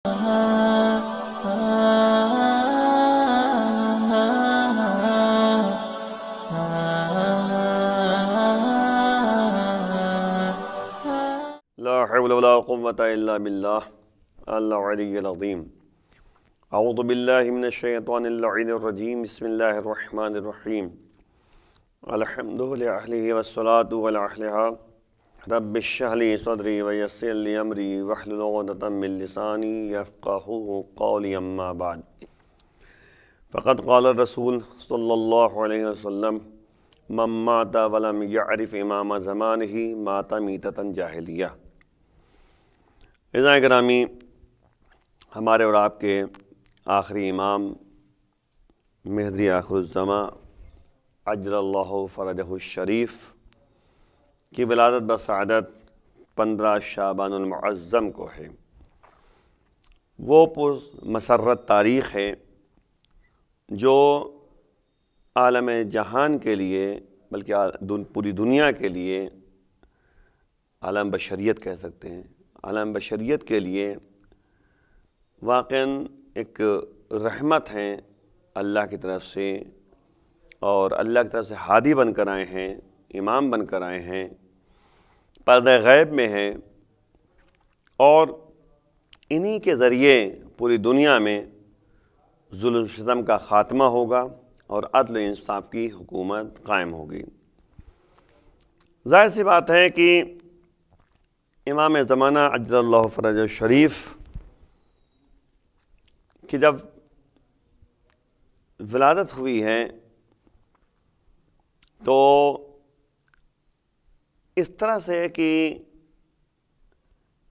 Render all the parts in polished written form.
لا حول ولا قوة إلا بالله العلي العظيم. اعوذ باللہ من الشیطان اللعین الرجیم. بسم اللہ الرحمن الرحیم. الحمد للہ والصلاة والأہلہا رب اشرح لی صدری ویسر لی امری واحلل عقدۃ من لسانی یفقہوا قولی. اما بعد فقد قال الرسول صلی اللہ علیہ وسلم من مات ولم یعرف امام زمانہ مات میتۃ جاہلیہ. عزیزان گرامی، ہمارے اور آپ کے آخری امام مہدی آخر الزماں عجل اللہ فرجہ الشریف کی ولادت بسعادت 15 شعبان المعظم کو ہے. وہ پر مسرت تاریخ ہے جو عالم جہان کے لیے، بلکہ پوری دنیا کے لیے، عالم بشریت کہہ سکتے ہیں، عالم بشریت کے لیے واقعاً ایک رحمت ہیں اللہ کی طرف سے، اور اللہ کی طرف سے ہادی بن کر آئے ہیں، امام بن کر آئے ہیں، پردہ غیب میں ہیں، اور انہی کے ذریعے پوری دنیا میں ظلم و ستم کا خاتمہ ہوگا اور عدل و انصاف کی حکومت قائم ہوگی. ظاہر سی بات ہے کہ امام زمانہ عجل اللہ فرجہ الشریف کہ جب ولادت ہوئی ہے تو اس طرح سے کہ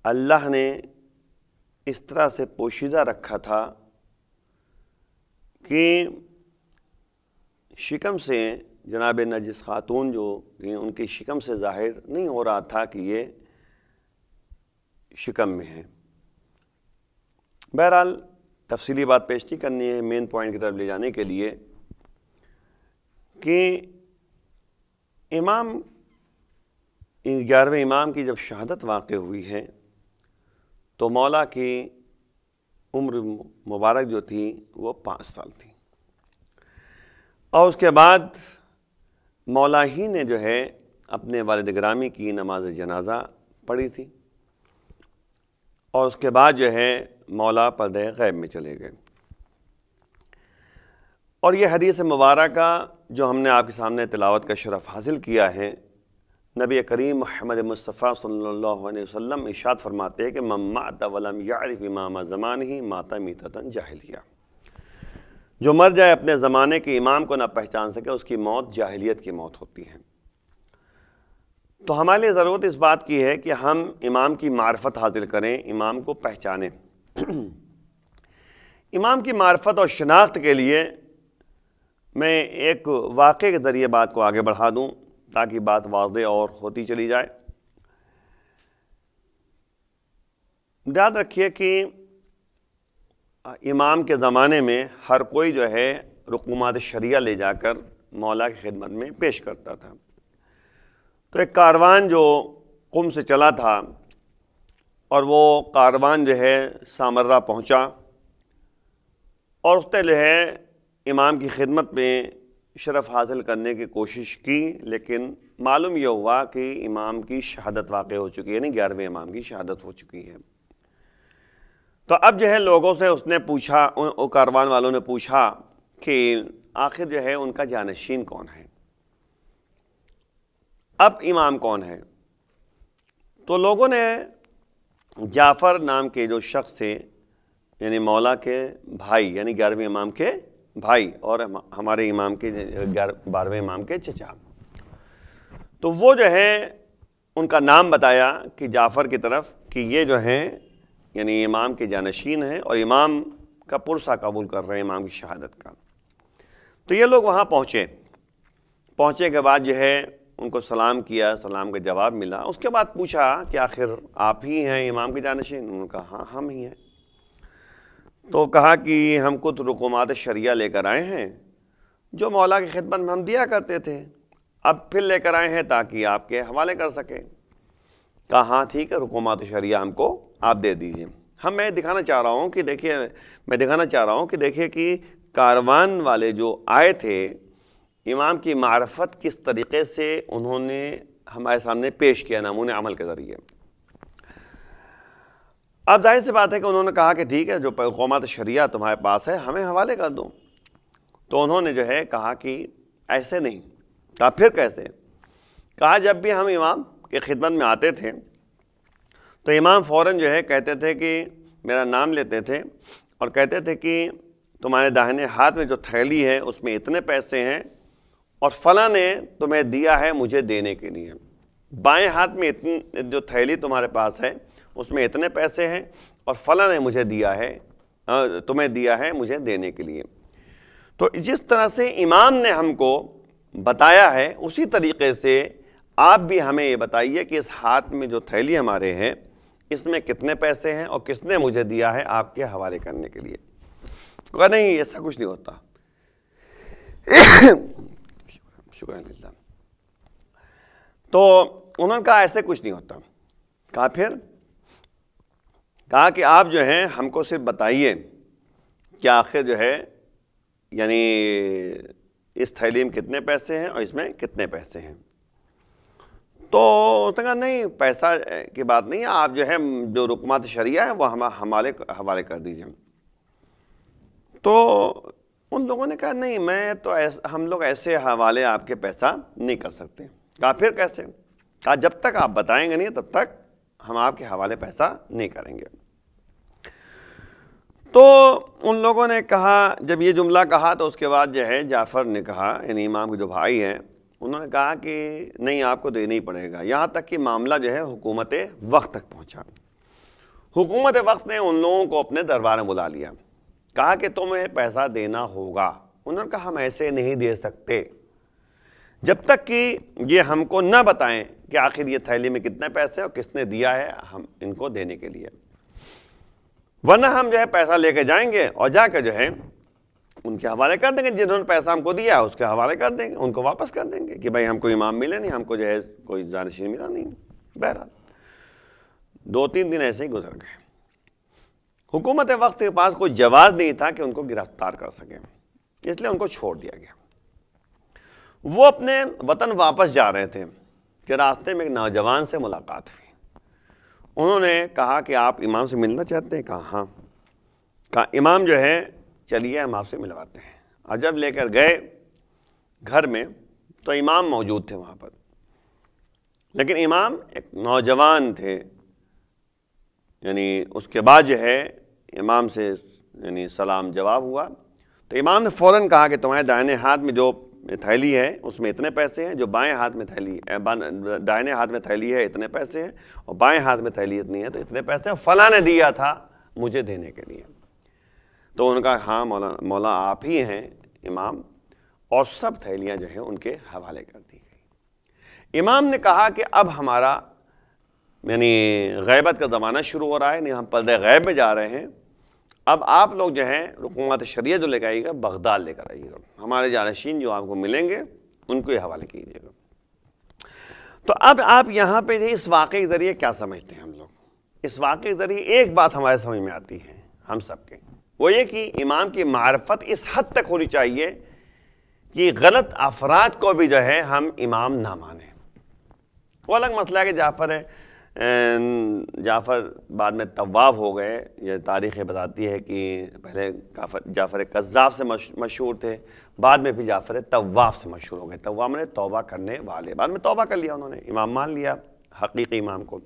اللہ نے اس طرح سے پوشیدہ رکھا تھا کہ شکم سے جناب نرجس خاتون جو ان کی شکم سے ظاہر نہیں ہو رہا تھا کہ یہ شکم میں ہے. بہرحال تفصیلی بات پیش نہیں کرنی ہے، مین پوائنٹ کی طرف لے جانے کے لیے کہ امام 11ویں امام کی جب شہادت واقع ہوئی ہے تو مولا کی عمر مبارک جو تھی وہ 5 سال تھی، اور اس کے بعد مولا ہی نے جو ہے اپنے والد گرامی کی نماز جنازہ پڑھی تھی، اور اس کے بعد جو ہے مولا پردہ غیب میں چلے گئے. اور یہ حدیث مبارکہ جو ہم نے آپ کے سامنے تلاوت کا شرف حاصل کیا ہے، نبی کریم محمد مصطفیٰ صلی اللہ علیہ وسلم ارشاد فرماتے ہیں کہ من مات ولم یعرف امام زمانہ مات میتۃ جاہلیہ. جو مر جائے اپنے زمانے کے امام کو نہ پہچان سکے، اس کی موت جاہلیت کی موت ہوتی ہے. تو ہمارے لیے ضرورت اس بات کی ہے کہ ہم امام کی معرفت حاصل کریں، امام کو پہچانیں. امام کی معرفت اور شناخت کے لیے میں ایک واقعے کے ذریعے بات کو آگے بڑھا دوں تاکہ بات واضح اور ہوتی چلی جائے. یاد رکھیے کہ امام کے زمانے میں ہر کوئی جو ہے رقومات شریعہ لے جا کر مولا کی خدمت میں پیش کرتا تھا. تو ایک کاروان جو قم سے چلا تھا، اور وہ کاروان جو ہے سامرہ پہنچا، اور اس نے جو ہے امام کی خدمت میں شرف حاصل کرنے کی کوشش کی، لیکن معلوم یہ ہوا کہ امام کی شہادت واقع ہو چکی ہے، یعنی 11ویں امام کی شہادت ہو چکی ہے. تو اب جو ہے لوگوں سے اس نے پوچھا، کاروان والوں نے پوچھا کہ آخر جو ہے ان کا جانشین کون ہے، اب امام کون ہے. تو لوگوں نے جعفر نام کے جو شخص تھے، یعنی مولا کے بھائی، یعنی 11ویں امام کے بھائی اور ہمارے امام کے 12ویں امام کے چچا، تو وہ جو ہے ان کا نام بتایا کہ جعفر کی طرف کہ یہ جو ہیں یعنی امام کے جانشین ہیں اور امام کا پرسہ قبول کر رہے ہیں امام کی شہادت کا. تو یہ لوگ وہاں پہنچے کے بعد جو ہے ان کو سلام کیا، سلام کا جواب ملا. اس کے بعد پوچھا کہ آخر آپ ہی ہیں امام کے جانشین؟ انہوں نے کہا ہاں ہم ہی ہیں. تو کہا کہ ہم کو تو رقومات شریعہ لے کر آئے ہیں جو مولا کی خدمت میں ہم دیا کرتے تھے، اب پھر لے کر آئے ہیں تاکہ آپ کے حوالے کر سکیں. کہا ہاں ٹھیک ہے، رقومات شریعہ ہم کو آپ دے دیجئے. میں دکھانا چاہ رہا ہوں کہ دیکھیے کہ کاروان والے جو آئے تھے امام کی معرفت کس طریقے سے انہوں نے ہمارے سامنے پیش کیا نمونے عمل کے ذریعے۔ اب ظاہر سی بات ہے کہ انہوں نے کہا کہ ٹھیک ہے جو پیغامات شریعہ تمہارے پاس ہے ہمیں حوالے کر دو، تو انہوں نے جو ہے کہا کہ ایسے نہیں۔ کہا پھر کیسے؟ کہا جب بھی ہم امام کی خدمت میں آتے تھے تو امام فوراً جو ہے کہتے تھے کہ میرا نام لیتے تھے اور کہتے تھے کہ تمہارے داہنے ہاتھ میں جو تھیلی ہے اس میں اتنے پیسے ہیں اور فلاں نے تمہیں دیا ہے مجھے دینے کے لیے، بائیں ہاتھ میں جو تھیلی تمہارے پاس ہے اس میں اتنے پیسے ہیں اور فلاں نے مجھے دیا ہے تمہیں دیا ہے مجھے دینے کے لیے۔ تو جس طرح سے امام نے ہم کو بتایا ہے اسی طریقے سے آپ بھی ہمیں یہ بتائیے کہ اس ہاتھ میں جو تھیلی ہمارے ہیں اس میں کتنے پیسے ہیں اور کس نے مجھے دیا ہے آپ کے حوالے کرنے کے لیے۔ کہا نہیں ایسا کچھ نہیں ہوتا۔ شکر اللہ۔ تو انہوں نے کہا ایسے کچھ نہیں ہوتا۔ کہا پھر؟ کہا کہ آپ جو ہیں ہم کو صرف بتائیے کہ آخر جو ہے یعنی اس تھیلی میں کتنے پیسے ہیں اور اس میں کتنے پیسے ہیں۔ تو اس نے کہا نہیں پیسہ کی بات نہیں ہے، آپ جو ہے جو رقمات شریعہ ہے وہ حوالے کر دیجئے۔ تو ان لوگوں نے کہا نہیں ہم لوگ ایسے حوالے آپ کے پیسہ نہیں کر سکتے۔ کہا پھر کیسے؟ کہا جب تک آپ بتائیں گے نہیں تب تک ہم آپ کے حوالے پیسہ نہیں کریں گے۔ تو ان لوگوں نے کہا، جب یہ جملہ کہا تو اس کے بعد جو ہے جعفر نے کہا، یعنی امام کے جو بھائی ہیں انہوں نے کہا کہ نہیں آپ کو دینا ہی پڑے گا، یہاں تک کہ معاملہ جو ہے حکومت وقت تک پہنچا۔ حکومت وقت نے ان لوگوں کو اپنے دربار میں بلا لیا، کہا کہ تمہیں پیسہ دینا ہوگا۔ انہوں نے کہا ہم ایسے نہیں دے سکتے جب تک کہ یہ ہم کو نہ بتائیں کہ آخر یہ تھیلی میں کتنے پیسے اور کس نے دیا ہے ہم ان کو دینے کے لیے، ورنہ ہم جو ہے پیسہ لے کے جائیں گے اور جا کے جو ہے ان کے حوالے کر دیں گے، جنہوں نے پیسہ ہم کو دیا اس کے حوالے کر دیں گے، ان کو واپس کر دیں گے کہ بھائی ہم کو امام ملے نہیں، ہم کو جو ہے کوئی جانشین ملا نہیں۔ بہرحال 2-3 دن ایسے ہی گزر گئے۔ حکومت وقت کے پاس کوئی جواز نہیں تھا کہ ان کو گرفتار کر سکے، اس لیے ان کو چھوڑ دیا گیا۔ وہ اپنے وطن واپس جا رہے تھے کہ راستے میں ایک نوجوان سے ملاقات ہوئی۔ انہوں نے کہا کہ آپ امام سے ملنا چاہتے ہیں؟ کہا ہاں۔ کہا امام جو ہے چلیے ہم آپ سے ملواتے ہیں۔ اور جب لے کر گئے گھر میں تو امام موجود تھے وہاں پر، لیکن امام ایک نوجوان تھے۔ یعنی اس کے بعد جو ہے امام سے یعنی سلام جواب ہوا تو امام نے فوراً کہا کہ تمہارے دائنے ہاتھ میں جو تھیلی ہے اس میں اتنے پیسے ہیں، جو بائیں ہاتھ میں دائنے ہاتھ میں تھیلی ہے اتنے پیسے ہیں، اور بائیں ہاتھ میں تھیلی اتنی ہے تو اتنے پیسے ہیں، فلاں نے دیا تھا مجھے دینے کے لیے۔ تو ان کا ہاں مولا آپ ہی ہیں امام، اور سب تھیلیاں جو ہیں ان کے حوالے کر دی گئی۔ امام نے کہا کہ اب ہمارا یعنی غیبت کا زمانہ شروع ہو رہا ہے، نہیں ہم پردہ غیب میں جا رہے ہیں، اب آپ لوگ جو ہیں رقومات شریعہ جو لے کے آئیے گا بغداد لے کر آئیے گا، ہمارے جانشین جو آپ کو ملیں گے ان کو یہ حوالے کیجیے گا۔ تو اب آپ یہاں پہ اس واقعے کے ذریعے کیا سمجھتے ہیں؟ ہم لوگ اس واقعے کے ذریعے ایک بات ہمارے سمجھ میں آتی ہے ہم سب کے، وہ یہ کہ امام کی معرفت اس حد تک ہونی چاہیے کہ غلط افراد کو بھی جو ہے ہم امام نہ مانیں۔ وہ الگ مسئلہ ہے کہ جعفر بعد میں تواب ہو گئے، یہ تاریخ بتاتی ہے کہ پہلے جعفر کذاب سے مشہور تھے، بعد میں بھی جعفر تواب سے مشہور ہو گئے۔ تواب نے توبہ کرنے والے، بعد میں توبہ کر لیا انہوں نے، امام مان لیا حقیقی امام کو۔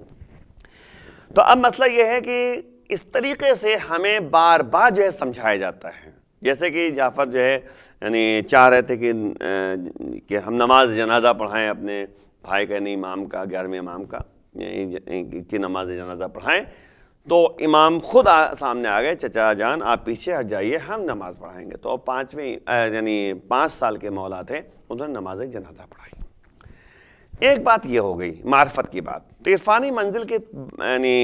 تو اب مسئلہ یہ ہے کہ اس طریقے سے ہمیں بار بار جو ہے سمجھایا جاتا ہے، جیسے کہ جعفر جو ہے یعنی چاہ رہے تھے کہ ہم نماز جنازہ پڑھائیں اپنے بھائی کا، یعنی امام کا، 11ویں امام کا کی نماز جنازہ پڑھائیں، تو امام خود سامنے آ گئے، چچا جان آپ پیچھے ہٹ جائیے ہم نماز پڑھائیں گے۔ تو 5 سال کے مولا تھے، انہوں نے نماز جنازہ پڑھائی۔ ایک بات یہ ہو گئی معرفت کی بات، تو عرفانی منزل کے یعنی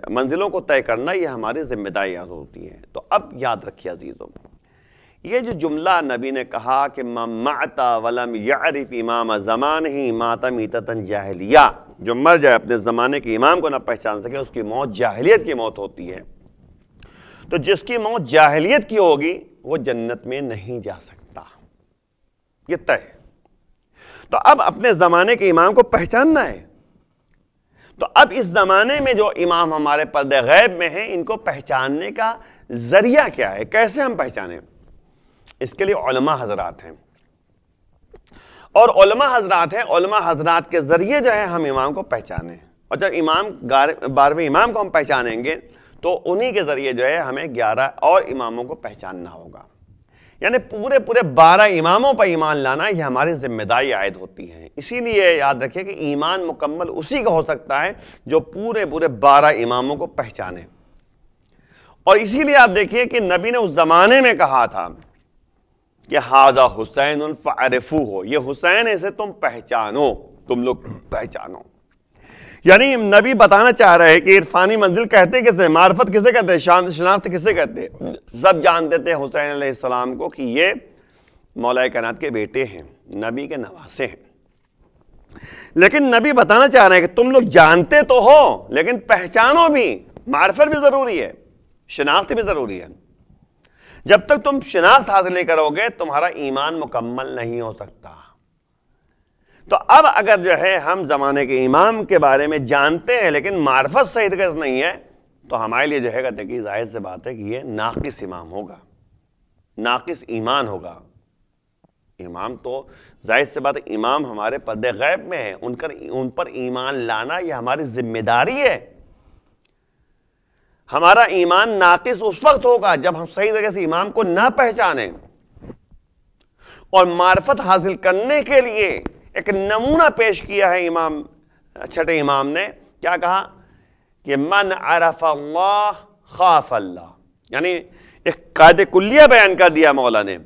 منزلوں کو طے کرنا یہ ہماری ذمہ داری ہوتی ہے۔ تو اب یاد رکھیے عزیزوں، یہ جو جملہ نبی نے کہا کہ من مات ولم یعرف امام زمانہ مات میتۃ جاہلیہ، جو مر جائے اپنے زمانے کے امام کو نہ پہچان سکے اس کی موت جاہلیت کی موت ہوتی ہے، تو جس کی موت جاہلیت کی ہوگی وہ جنت میں نہیں جا سکتا، یہ طے ہے۔ تو اب اپنے زمانے کے امام کو پہچاننا ہے، تو اب اس زمانے میں جو امام ہمارے پردہ غیب میں ہیں ان کو پہچاننے کا ذریعہ کیا ہے، کیسے ہم پہچانیں؟ اس کے لیے علماء حضرات ہیں، اور علماء حضرات کے ذریعے جو ہے ہم امام کو پہچانیں، اور جب 12ویں امام کو ہم پہچانیں گے تو انہی کے ذریعے جو ہے ہمیں 11 اور اماموں کو پہچاننا ہوگا۔ یعنی پورے 12 اماموں پر ایمان لانا یہ ہماری ذمہ داری عائد ہوتی ہے۔ اسی لیے یاد رکھیں کہ ایمان مکمل اسی کا ہو سکتا ہے جو پورے 12 اماموں کو پہچانے۔ اور اسی لیے آپ دیکھیے کہ نبی نے اس زمانے میں کہا تھا کہ ھذا حسین فعرفوہ، یہ حسین ہے، اسے تم پہچانو، تم لوگ پہچانو۔ یعنی نبی بتانا چاہ رہے ہیں کہ عرفانی منزل کہتے کسے، معرفت کسے کہتے ہیں، شناخت کسے کہتے ہیں؟ سب جانتے تھے حسین علیہ السلام کو کہ یہ مولا کائنات کے بیٹے ہیں، نبی کے نواسے ہیں، لیکن نبی بتانا چاہ رہے ہیں کہ تم لوگ جانتے تو ہو لیکن پہچانو بھی، معرفت بھی ضروری ہے، شناخت بھی ضروری ہے۔ جب تک تم شناخت حاصل نہیں کرو گے تمہارا ایمان مکمل نہیں ہو سکتا۔ تو اب اگر جو ہے ہم زمانے کے امام کے بارے میں جانتے ہیں لیکن معرفت صحیح طریقے سے نہیں ہے تو ہمارے لیے جو ہے کہتے کہ ظاہر سے بات ہے کہ یہ ناقص امام ہوگا، ناقص ایمان ہوگا۔ امام تو ظاہر سے بات ہے امام ہمارے پردہ غیب میں ہے، ان پر ایمان لانا یہ ہماری ذمہ داری ہے۔ ہمارا ایمان ناقص اس وقت ہوگا جب ہم صحیح طریقے سے امام کو نہ پہچانیں، اور معرفت حاصل کرنے کے لیے ایک نمونہ پیش کیا ہے امام چھٹے امام نے، کیا کہا کہ من عرف اللہ خاف اللہ، یعنی ایک قاعدہ کلیہ بیان کر دیا مولا نے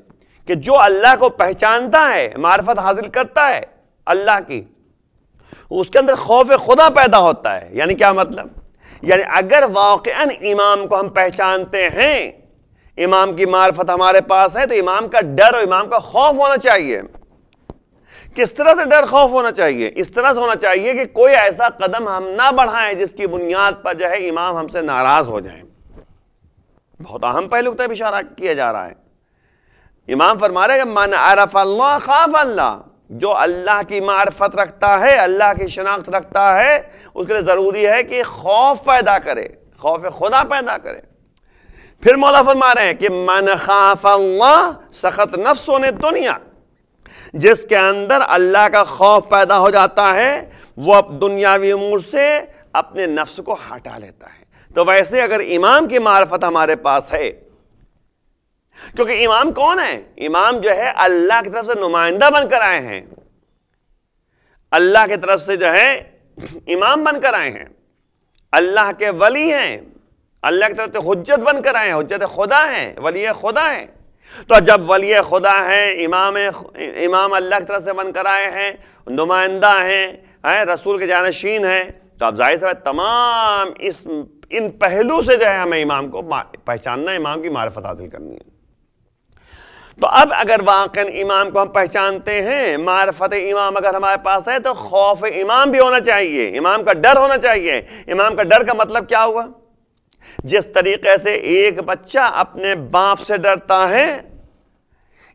کہ جو اللہ کو پہچانتا ہے، معرفت حاصل کرتا ہے اللہ کی، اس کے اندر خوف خدا پیدا ہوتا ہے۔ یعنی کیا مطلب؟ یعنی اگر واقعاً امام کو ہم پہچانتے ہیں، امام کی معرفت ہمارے پاس ہے، تو امام کا ڈر اور امام کا خوف ہونا چاہیے۔ کس طرح سے ڈر خوف ہونا چاہیے؟ اس طرح سے ہونا چاہیے کہ کوئی ایسا قدم ہم نہ بڑھائیں جس کی بنیاد پر جو ہے امام ہم سے ناراض ہو جائیں۔ بہت اہم پہلو کی اشارہ کیا جا رہا ہے۔ امام فرما رہے ہیں کہ من عرف اللہ خاف اللہ، جو اللہ کی معرفت رکھتا ہے، اللہ کی شناخت رکھتا ہے، اس کے لیے ضروری ہے کہ خوف پیدا کرے، خوف خدا پیدا کرے۔ پھر مولا فرما رہے ہیں کہ من خاف اللہ سخط نفس دنیا، جس کے اندر اللہ کا خوف پیدا ہو جاتا ہے وہ دنیاوی امور سے اپنے نفس کو ہٹا لیتا ہے۔ تو ویسے اگر امام کی معرفت ہمارے پاس ہے، کیونکہ امام کون ہے؟ امام جو ہے اللہ کی طرف سے نمائندہ بن کر آئے ہیں، اللہ کی طرف سے جو ہے امام بن کر آئے ہیں، اللہ کے ولی ہیں، اللہ کی طرف سے حجت بن کر آئے ہیں، حجت خدا ہیں، ولی خدا ہیں۔ تو جب ولی خدا ہے، امام اللہ کی طرف سے بن کر آئے ہیں، نمائندہ ہیں، رسول کے جانشین ہیں، تو اب ظاہر سے تمام ان پہلو سے جو ہے ہمیں امام کو پہچاننا ہے، امام کی معرفت حاصل کرنی ہے۔ تو اب اگر واقعا امام کو ہم پہچانتے ہیں، معرفت امام اگر ہمارے پاس ہے، تو خوف امام بھی ہونا چاہیے، امام کا ڈر ہونا چاہیے۔ امام کا ڈر کا مطلب کیا ہوا؟ جس طریقے سے ایک بچہ اپنے باپ سے ڈرتا ہے،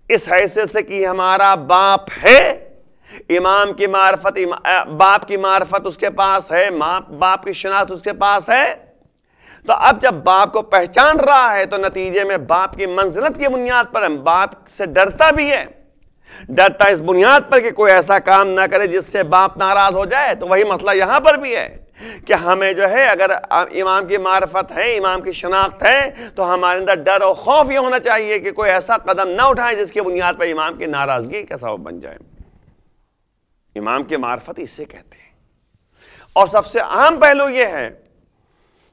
اس حیثیت سے کہ ہمارا باپ ہے، امام کی معرفت، باپ کی معرفت اس کے پاس ہے، باپ کی شناخت اس کے پاس ہے، تو اب جب باپ کو پہچان رہا ہے تو نتیجے میں باپ کی منزلت کی بنیاد پر باپ سے ڈرتا بھی ہے، ڈرتا اس بنیاد پر کہ کوئی ایسا کام نہ کرے جس سے باپ ناراض ہو جائے۔ تو وہی مسئلہ یہاں پر بھی ہے کہ ہمیں جو ہے اگر امام کی معرفت ہے، امام کی شناخت ہے، تو ہمارے اندر ڈر اور خوف یہ ہونا چاہیے کہ کوئی ایسا قدم نہ اٹھائیں جس کی بنیاد پر امام کی ناراضگی کا سبب بن جائے۔ امام کی معرفت اسے کہتے ہیں۔ اور سب سے اہم پہلو یہ ہے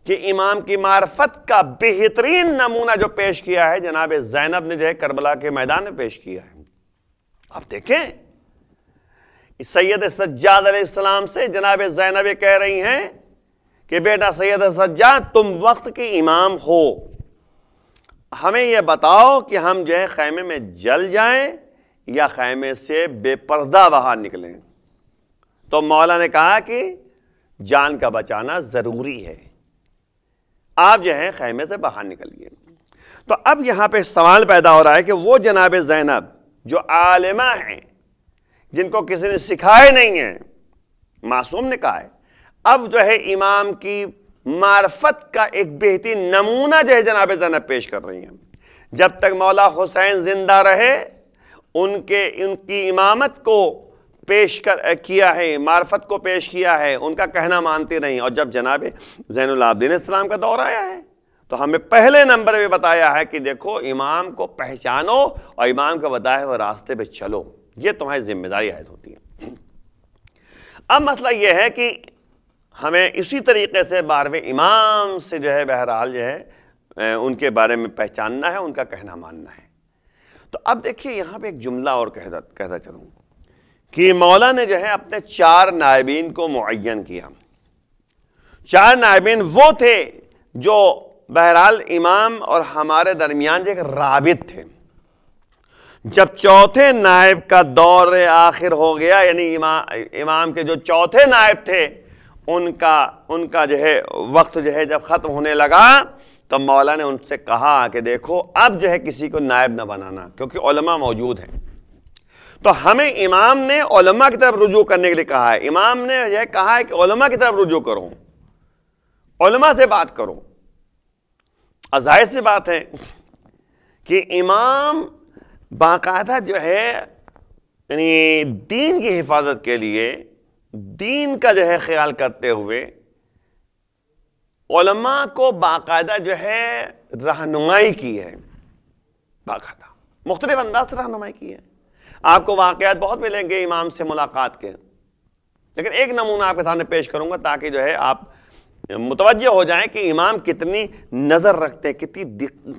کہ امام کی معرفت کا بہترین نمونہ جو پیش کیا ہے جناب زینب نے جو ہے کربلا کے میدان میں پیش کیا ہے۔ اب دیکھیں سید سجاد علیہ السلام سے جناب زینب کہہ رہی ہیں کہ بیٹا سید سجاد تم وقت کے امام ہو، ہمیں یہ بتاؤ کہ ہم جو ہے خیمے میں جل جائیں یا خیمے سے بے پردہ باہر نکلیں۔ تو مولا نے کہا کہ جان کا بچانا ضروری ہے، آپ جو ہے خیمے سے باہر نکلیے۔ تو اب یہاں پہ سوال پیدا ہو رہا ہے کہ وہ جناب زینب جو عالمہ ہیں، جن کو کسی نے سکھائے نہیں ہیں، معصوم نے کہا ہے، اب جو ہے امام کی معرفت کا ایک بہترین نمونہ جو ہے جناب زینب پیش کر رہی ہیں۔ جب تک مولا حسین زندہ رہے ان کی امامت کو پیش کیا ہے، معرفت کو پیش کیا ہے، ان کا کہنا مانتے نہیں، اور جب جناب زین العابدین السلام کا دور آیا ہے تو ہمیں پہلے نمبر پہ بتایا ہے کہ دیکھو امام کو پہچانو اور امام کا بتائے ہوئے راستے پہ چلو، یہ تمہاری ذمہ داری عائد ہوتی ہے۔ اب مسئلہ یہ ہے کہ ہمیں اسی طریقے سے 12ویں امام سے جو ہے بہرحال جو ہے ان کے بارے میں پہچاننا ہے، ان کا کہنا ماننا ہے۔ تو اب دیکھیے یہاں پہ ایک جملہ اور کہتا چلوں کہ مولا نے جو ہے اپنے 4 نائبین کو معین کیا۔ 4 نائبین وہ تھے جو بہرحال امام اور ہمارے درمیان جو ایک رابط تھے۔ جب چوتھے نائب کا دور آخر ہو گیا، یعنی امام کے جو چوتھے نائب تھے ان کا جو ہے وقت جو ہے جب ختم ہونے لگا تو مولا نے ان سے کہا کہ دیکھو اب جو ہے کسی کو نائب نہ بنانا، کیونکہ علماء موجود ہیں۔ تو ہمیں امام نے علماء کی طرف رجوع کرنے کے لیے کہا ہے۔ امام نے یہ کہا ہے کہ علماء کی طرف رجوع کرو، علماء سے بات کرو۔ ظاہر سی بات ہے کہ امام باقاعدہ جو ہے یعنی دین کی حفاظت کے لیے، دین کا جو ہے خیال کرتے ہوئے علماء کو باقاعدہ جو ہے رہنمائی کی ہے، باقاعدہ مختلف انداز سے رہنمائی کی ہے۔ آپ کو واقعات بہت ملیں گے امام سے ملاقات کے، لیکن ایک نمونہ آپ کے سامنے پیش کروں گا تاکہ جو ہے آپ متوجہ ہو جائیں کہ امام کتنی نظر رکھتے ہیں، کتنی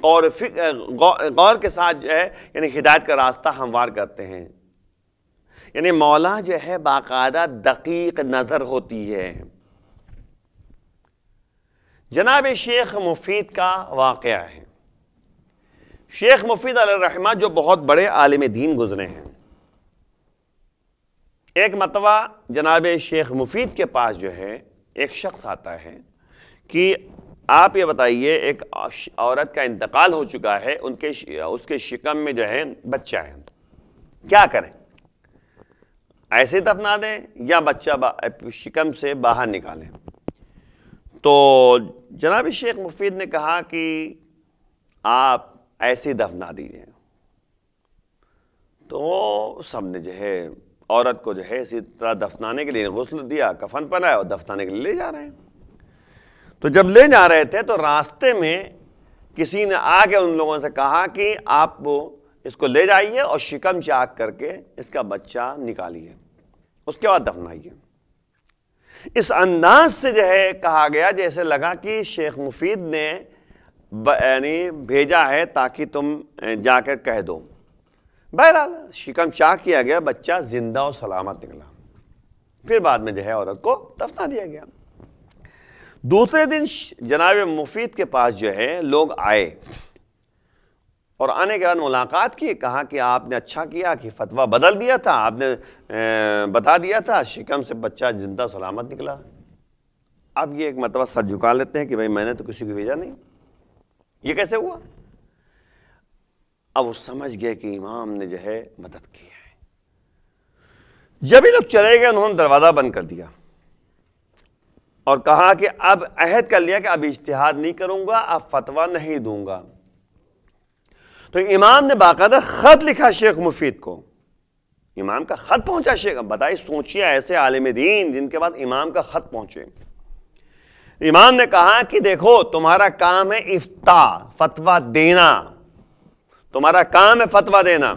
غور کے ساتھ جو ہے یعنی ہدایت کا راستہ ہموار کرتے ہیں۔ یعنی مولا جو ہے باقاعدہ دقیق نظر ہوتی ہے۔ جناب شیخ مفید کا واقعہ ہے۔ شیخ مفید علیہ الرحمہ جو بہت بڑے عالم دین گزرے ہیں، ایک مرتبہ جناب شیخ مفید کے پاس جو ہے ایک شخص آتا ہے کہ آپ یہ بتائیے ایک عورت کا انتقال ہو چکا ہے، اس کے شکم میں جو ہے بچہ ہے، کیا کریں؟ ایسے دفنا دیں یا بچہ شکم سے باہر نکالیں؟ تو جناب شیخ مفید نے کہا کہ آپ ایسے دفنا دیجئے۔ تو سب نے جو ہے عورت کو جو ہے اسی طرح دفنانے کے لیے غسل دیا، کفن پہنایا اور دفنانے کے لیے لے جا رہے ہیں۔ تو جب لے جا رہے تھے تو راستے میں کسی نے آ کے ان لوگوں سے کہا کہ آپ اس کو لے جائیے اور شکم چاک کر کے اس کا بچہ نکالیے، اس کے بعد دفنائیے۔ اس انداز سے جو ہے کہا گیا جیسے لگا کہ شیخ مفید نے یعنی بھیجا ہے تاکہ تم جا کر کہہ دو۔ بہرحال شکم چاک کیا گیا، بچہ زندہ اور سلامت نکلا، پھر بعد میں جو ہے عورت کو دفنا دیا گیا۔ دوسرے دن جناب مفید کے پاس جو ہے لوگ آئے اور آنے کے بعد ملاقات کی، کہا کہ آپ نے اچھا کیا کہ فتویٰ بدل دیا تھا، آپ نے بتا دیا تھا، شکم سے بچہ زندہ سلامت نکلا۔ اب یہ ایک مرتبہ سر جھکا لیتے ہیں کہ بھائی میں نے تو کسی کو بھیجا نہیں، یہ کیسے ہوا؟ اب وہ سمجھ گئے کہ امام نے جو ہے مدد کی ہے۔ جب یہ لوگ چلے گئے انہوں نے دروازہ بند کر دیا اور کہا کہ اب عہد کر لیا کہ اب اجتہاد نہیں کروں گا، اب فتویٰ نہیں دوں گا۔ تو امام نے باقاعدہ خط لکھا شیخ مفید کو، امام کا خط پہنچا شیخ، بتائیے سوچیے ایسے عالم دین جن کے بعد امام کا خط پہنچے۔ امام نے کہا کہ دیکھو تمہارا کام ہے افتاء، فتویٰ دینا، تمہارا کام ہے فتویٰ دینا،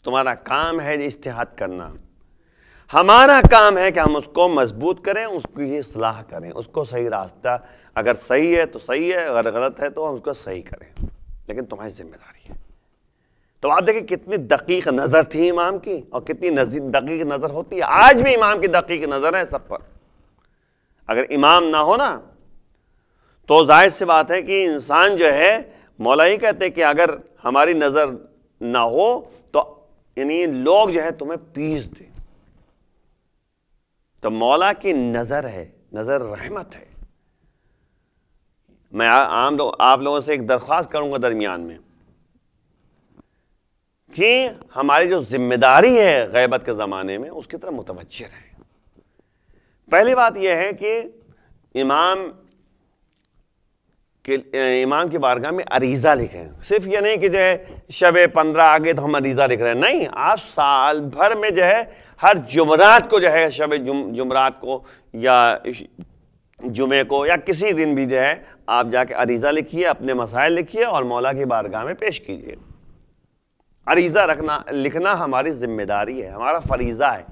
تمہارا کام ہے اجتہاد کرنا، ہمارا کام ہے کہ ہم اس کو مضبوط کریں، اس کی اصلاح کریں، اس کو صحیح راستہ، اگر صحیح ہے تو صحیح ہے، اگر غلط ہے تو ہم اس کو صحیح کریں، لیکن تمہاری ذمہ داری ہے۔ تو آپ دیکھیں کتنی دقیق نظر تھی امام کی اور کتنی دقیق نظر ہوتی ہے، آج بھی امام کی دقیق نظر ہے سب پر۔ اگر امام نہ ہو نا تو ظاہر سی بات ہے کہ انسان جو ہے، مولا ہی کہتے ہیں کہ اگر ہماری نظر نہ ہو تو یعنی لوگ جو ہے تمہیں پیس دیں۔ تو مولا کی نظر ہے، نظر رحمت ہے۔ میں آپ لوگوں سے ایک درخواست کروں گا درمیان میں کہ ہماری جو ذمہ داری ہے غیبت کے زمانے میں اس کی طرف متوجہ رہیں۔ پہلی بات یہ ہے کہ امام کی بارگاہ میں عریضہ لکھیں۔ صرف یہ نہیں کہ جو ہے شب 15 آگے تو ہم عریضہ لکھ رہے ہیں، نہیں، آپ سال بھر میں جو ہے ہر جمعرات کو جو ہے شب جمعرات کو یا جمعے کو یا کسی دن بھی جو ہے آپ جا کے عریضہ لکھیے، اپنے مسائل لکھیے اور مولا کی بارگاہ میں پیش کیجیے۔ عریضہ لکھنا ہماری ذمہ داری ہے، ہمارا فریضہ ہے،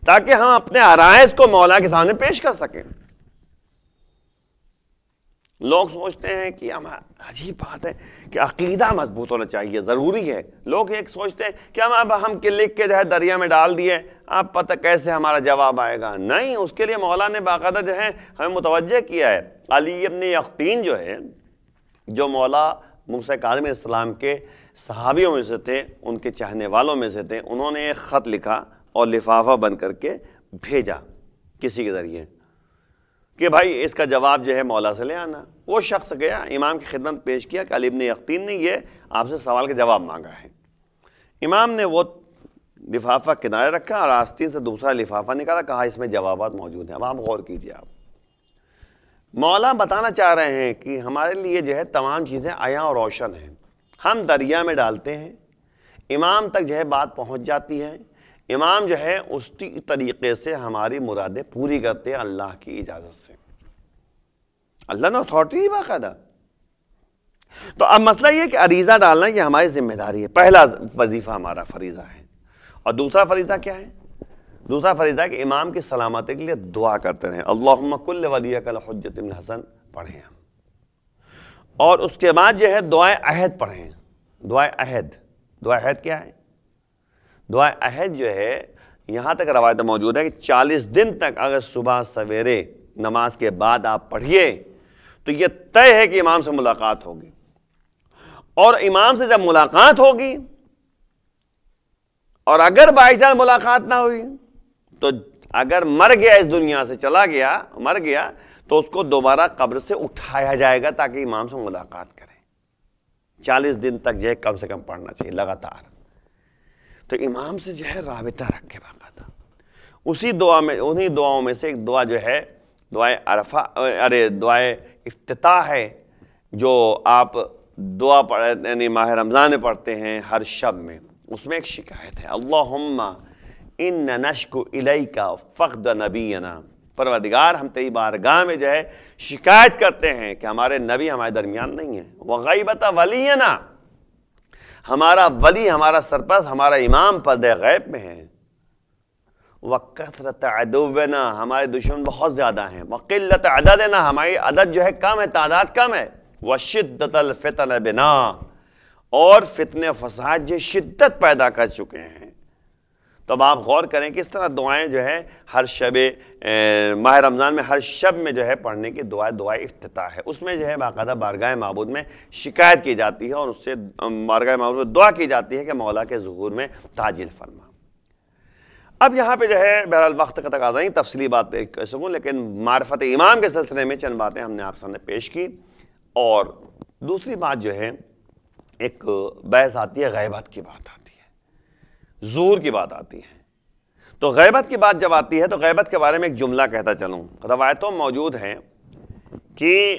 تاکہ ہم اپنے عرائض کو مولا کے سامنے پیش کر سکیں۔ لوگ سوچتے ہیں کہ عجیب بات ہے کہ عقیدہ مضبوط ہونا چاہیے، ضروری ہے۔ لوگ ایک سوچتے ہیں کہ ہم لکھ کے جو ہے دریا میں ڈال دیے، آپ پتہ کیسے ہمارا جواب آئے گا۔ نہیں، اس کے لیے مولا نے باقاعدہ جو ہے ہمیں متوجہ کیا ہے۔ علی ابن یقطین جو ہے، جو مولا موسیٰ کاظم علیہ السلام کے صحابیوں میں سے تھے، ان کے چاہنے والوں میں سے تھے، انہوں نے ایک خط لکھا اور لفافہ بند کر کے بھیجا کسی کے ذریعے کہ بھائی اس کا جواب جو ہے مولا سے لے آنا۔ وہ شخص گیا، امام کی خدمت پیش کیا کہ علی ابن یقطین نے یہ آپ سے سوال کا جواب مانگا ہے۔ امام نے وہ لفافہ کنارے رکھا اور آستین سے دوسرا لفافہ نکالا، کہا اس میں جوابات موجود ہیں، اب آپ غور کیجیے۔ آپ مولا بتانا چاہ رہے ہیں کہ ہمارے لیے جو ہے تمام چیزیں عیاں اور روشن ہیں، ہم دریا میں ڈالتے ہیں، امام تک جو ہے بات پہنچ جاتی ہے، امام جو ہے اس طریقے سے ہماری مرادیں پوری کرتے ہیں اللہ کی اجازت سے۔ اللہ نے اتھارٹی دی باقاعدہ۔ تو اب مسئلہ یہ کہ عریضہ ڈالنا یہ ہماری ذمہ داری ہے، پہلا وظیفہ ہمارا فریضہ ہے۔ اور دوسرا فریضہ کیا ہے؟ دوسرا فریضہ ہے کہ امام کی سلامتی کے لیے دعا کرتے رہیں، اللہم کل ولیک الحجۃ بن حسن پڑھیں ہم۔ اور اس کے بعد جو ہے دعائے عہد پڑھیں۔ دعائے عہد، دعائے عہد کیا ہے؟ دعائے عہد جو ہے یہاں تک روایت موجود ہے کہ 40 دن تک اگر صبح سویرے نماز کے بعد آپ پڑھیے تو یہ طے ہے کہ امام سے ملاقات ہوگی۔ اور امام سے جب ملاقات ہوگی اور اگر بائی چانس ملاقات نہ ہوئی تو اگر مر گیا، اس دنیا سے چلا گیا، مر گیا، تو اس کو دوبارہ قبر سے اٹھایا جائے گا تاکہ امام سے ملاقات کرے۔ 40 دن تک جو ہے کم سے کم پڑھنا چاہیے لگاتار۔ تو امام سے جو ہے رابطہ رکھے باقاعدہ۔ اسی دعا میں، انہی دعاؤں میں سے ایک دعا جو ہے دعائے دعائے افتتاح ہے، جو آپ دعا یعنی ماہ رمضان میں پڑھتے ہیں ہر شب میں۔ اس میں ایک شکایت ہے، اللہم ان نشکو الیک فقد نبینا، پروردگار ہم تیری بارگاہ میں جو ہے شکایت کرتے ہیں کہ ہمارے نبی ہمارے درمیان نہیں ہیں، وغیبت ولینا، ہمارا ولی، ہمارا سرپرست، ہمارا امام پردہ غیب میں ہے، وکثرت عدونا، ہمارے دشمن بہت زیادہ ہیں، وقلت عددنا، ہماری عدد جو ہے کم ہے، تعداد کم ہے، وشدت الفتن بنا، اور فتنے فساد جو شدت پیدا کر چکے ہیں۔ تو اب آپ غور کریں کہ اس طرح دعائیں جو ہے ہر شب ماہ رمضان میں ہر شب میں جو ہے پڑھنے کی دعائے افتتاح ہے۔ اس میں جو ہے باقاعدہ بارگاہ معبود میں شکایت کی جاتی ہے اور اس سے بارگاہ معبود میں دعا کی جاتی ہے کہ مولا کے ظہور میں تعجیل فرما۔ اب یہاں پہ جو ہے بہرحال وقت کا تقاضا نہیں تفصیلی بات پہ کر سکوں، لیکن معرفت امام کے سلسلے میں چند باتیں ہم نے آپ سامنے پیش کی۔ اور دوسری بات جو ہے ایک بحث آتی ہے، غیبت کی بات آتی ہے، ظہور کی بات آتی ہے۔ تو غیبت کی بات جب آتی ہے تو غیبت کے بارے میں ایک جملہ کہتا چلوں۔ روایتوں موجود ہیں کہ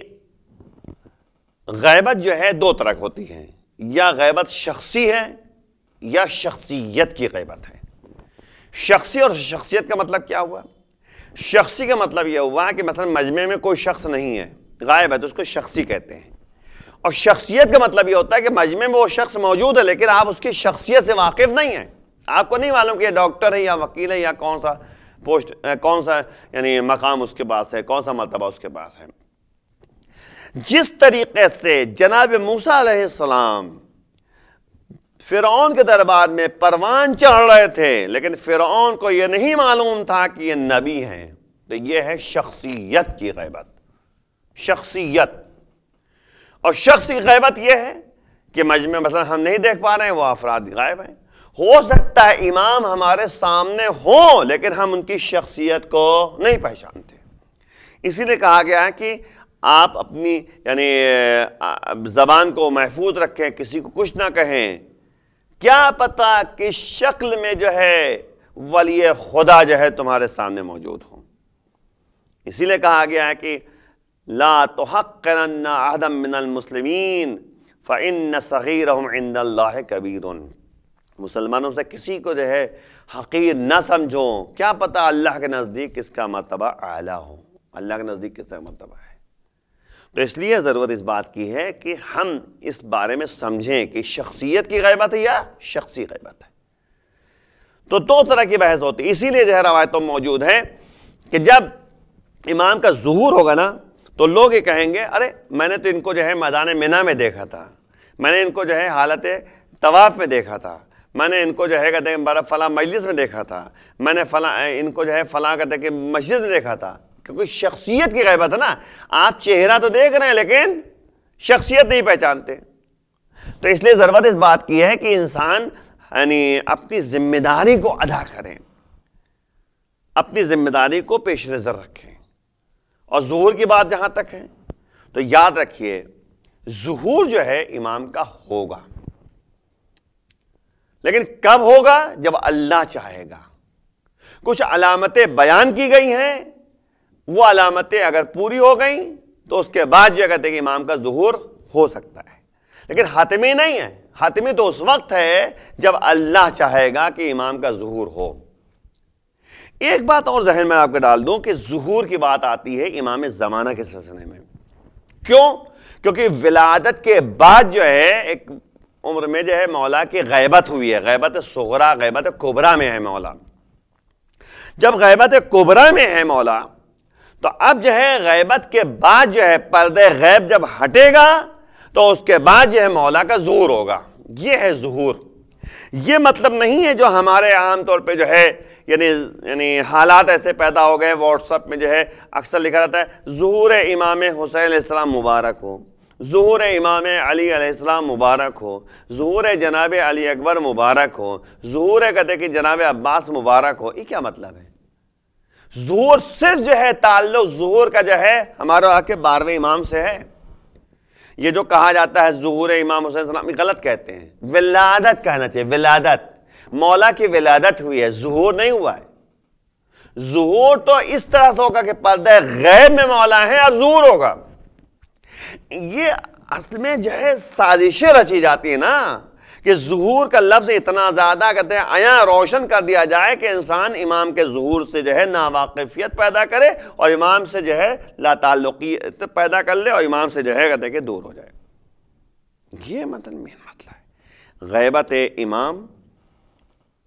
غیبت جو ہے دو طرح ہوتی ہے، یا غیبت شخصی ہے یا شخصیت کی غیبت ہے۔ شخصی اور شخصیت کا مطلب کیا ہوا؟ شخصی کا مطلب یہ ہوا کہ مثلا مجمع میں کوئی شخص نہیں ہے، غائب ہے، تو اس کو شخصی کہتے ہیں۔ اور شخصیت کا مطلب یہ ہوتا ہے کہ مجمع میں وہ شخص موجود ہے لیکن آپ اس کی شخصیت سے واقف نہیں ہیں، آپ کو نہیں معلوم کہ یہ ڈاکٹر ہے یا وکیل ہے یا کون سا پوسٹ، کون سا یعنی مقام اس کے پاس ہے، کون سا مرتبہ اس کے پاس ہے۔ جس طریقے سے جناب موسیٰ علیہ السلام فرعون کے دربار میں پروان چڑھ رہے تھے لیکن فرعون کو یہ نہیں معلوم تھا کہ یہ نبی ہیں، تو یہ ہے شخصیت کی غیبت۔ شخصیت اور شخصی غیبت یہ ہے کہ مجمع مثلا ہم نہیں دیکھ پا رہے ہیں، وہ افراد غائب ہیں۔ ہو سکتا ہے امام ہمارے سامنے ہوں لیکن ہم ان کی شخصیت کو نہیں پہچانتے۔ اسی لیے کہا گیا ہے کہ آپ اپنی یعنی زبان کو محفوظ رکھیں، کسی کو کچھ نہ کہیں، کیا پتا کس شکل میں جو ہے ولی خدا جو ہے تمہارے سامنے موجود ہوں۔ اسی لیے کہا گیا ہے کہ لا تحقرن احدا من المسلمین فإن صغیرہم عند اللہ کبیر، مسلمانوں سے کسی کو جو ہے حقیر نہ سمجھو، کیا پتہ اللہ کے نزدیک اس کا مرتبہ اعلیٰ ہو، اللہ کے نزدیک کس کا مرتبہ ہے۔ تو اس لیے ضرورت اس بات کی ہے کہ ہم اس بارے میں سمجھیں کہ شخصیت کی غیبت ہے یا شخصی غیبت ہے۔ تو دو طرح کی بحث ہوتی ہے، اسی لیے جو ہے روایتوں موجود ہیں کہ جب امام کا ظہور ہوگا نا تو لوگ یہ کہیں گے ارے میں نے تو ان کو جو ہے میدان منا میں دیکھا تھا، میں نے ان کو جو ہے حالت طواف میں دیکھا تھا، میں نے ان کو جو ہے کہتے ہیں فلاں مجلس میں دیکھا تھا، میں نے ان کو جو ہے فلاں کہتے ہیں کہ مسجد میں دیکھا تھا، کیونکہ شخصیت کی غیبت ہے نا، آپ چہرہ تو دیکھ رہے ہیں لیکن شخصیت نہیں پہچانتے۔ تو اس لیے ضرورت اس بات کی ہے کہ انسان یعنی اپنی ذمہ داری کو ادا کریں، اپنی ذمہ داری کو پیش نظر رکھیں۔ اور ظہور کی بات جہاں تک ہے تو یاد رکھیے ظہور جو ہے امام کا ہوگا، لیکن کب ہوگا؟ جب اللہ چاہے گا۔ کچھ علامتیں بیان کی گئی ہیں، وہ علامتیں اگر پوری ہو گئیں تو اس کے بعد جو کہتے ہیں کہ امام کا ظہور ہو سکتا ہے، لیکن حتمی نہیں ہے۔ حتمی تو اس وقت ہے جب اللہ چاہے گا کہ امام کا ظہور ہو۔ ایک بات اور ذہن میں آپ کو ڈال دوں کہ ظہور کی بات آتی ہے امام زمانہ کے سلسلے میں۔ کیوں؟ کیونکہ ولادت کے بعد جو ہے ایک عمر میں جو ہے مولا کی غیبت ہوئی ہے، غیبت صغرا، غیبت کبرا میں ہے مولا۔ جب غیبت کبرا میں ہے مولا تو اب جو ہے غیبت کے بعد جو ہے پردے غیب جب ہٹے گا تو اس کے بعد جو ہے مولا کا ظہور ہوگا۔ یہ ہے ظہور۔ یہ مطلب نہیں ہے جو ہمارے عام طور پہ جو ہے یعنی حالات ایسے پیدا ہو گئے، واٹس ایپ میں جو ہے اکثر لکھا رہتا ہے ظہور امام حسین علیہ السلام مبارک ہو، ظہور امام علی علیہ السلام مبارک ہو، ظہور جناب علی اکبر مبارک ہو، ظہور کہتے کہ جناب عباس مبارک ہو۔ یہ کیا مطلب ہے؟ ظہور صرف جو ہے تعلق ظہور کا جو ہے ہمارے آ کے 12ویں امام سے ہے۔ یہ جو کہا جاتا ہے ظہور امام حسین علیہ السلام، یہ غلط کہتے ہیں، ولادت کہنا چاہیے، ولادت، مولا کی ولادت ہوئی ہے، ظہور نہیں ہوا ہے۔ ظہور تو اس طرح سے ہوگا کہ پردہ غیب میں مولا ہے، اب ظہور ہوگا۔ یہ اصل میں جو ہے سازشیں رچی جاتی ہیں نا کہ ظہور کا لفظ اتنا زیادہ کہتے ہیں عیاں روشن کر دیا جائے کہ انسان امام کے ظہور سے جو ہے ناواقفیت پیدا کرے اور امام سے جو ہے لا تعلقیت پیدا کر لے اور امام سے جو ہے کہتے ہیں کہ دور ہو جائے۔ یہ مطلب مین مسئلہ ہے غیبت امام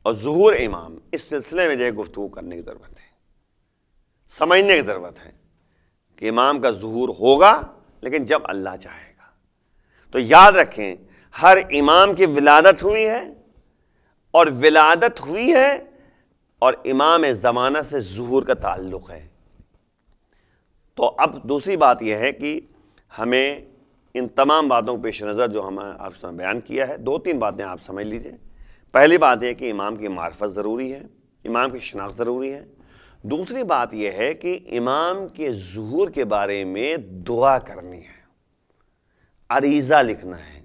اور ظہور امام۔ اس سلسلے میں جو ہے گفتگو کرنے کی ضرورت ہے، سمجھنے کی ضرورت ہے کہ امام کا ظہور ہوگا لیکن جب اللہ چاہے گا۔ تو یاد رکھیں ہر امام کی ولادت ہوئی ہے، اور ولادت ہوئی ہے اور امام زمانہ سے ظہور کا تعلق ہے۔ تو اب دوسری بات یہ ہے کہ ہمیں ان تمام باتوں کو پیش نظر جو ہم آپ سے بیان کیا ہے، 2-3 باتیں آپ سمجھ لیجئے۔ پہلی بات یہ کہ امام کی معرفت ضروری ہے، امام کی شناخت ضروری ہے۔ دوسری بات یہ ہے کہ امام کے ظہور کے بارے میں دعا کرنی ہے، عریضہ لکھنا ہے،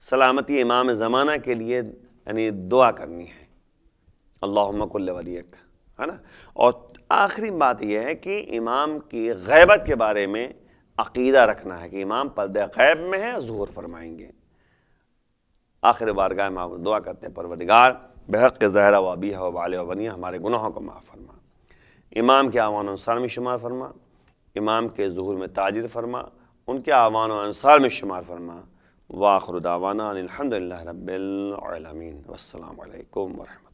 سلامتی امام زمانہ کے لیے یعنی دعا کرنی ہے، اللہم کل ولیک، ہے نا۔ اور آخری بات یہ ہے کہ امام کی غیبت کے بارے میں عقیدہ رکھنا ہے کہ امام پردہ غیب میں ہے، ظہور فرمائیں گے۔ آخر بارگاہ میں دعا کرتے ہیں پروردگار بحق زہرہ و ابیہا و بالہ و بنیہا ہمارے گناہوں کو معاف فرما، امام کے اعوان و انصار میں شمار فرما، امام کے ظہور میں تاجر فرما، ان کے اعوان و انصار میں شمار فرما۔ وآخر دعوانا ان الحمد للہ رب العالمین، والسلام علیکم ورحمۃ اللہ۔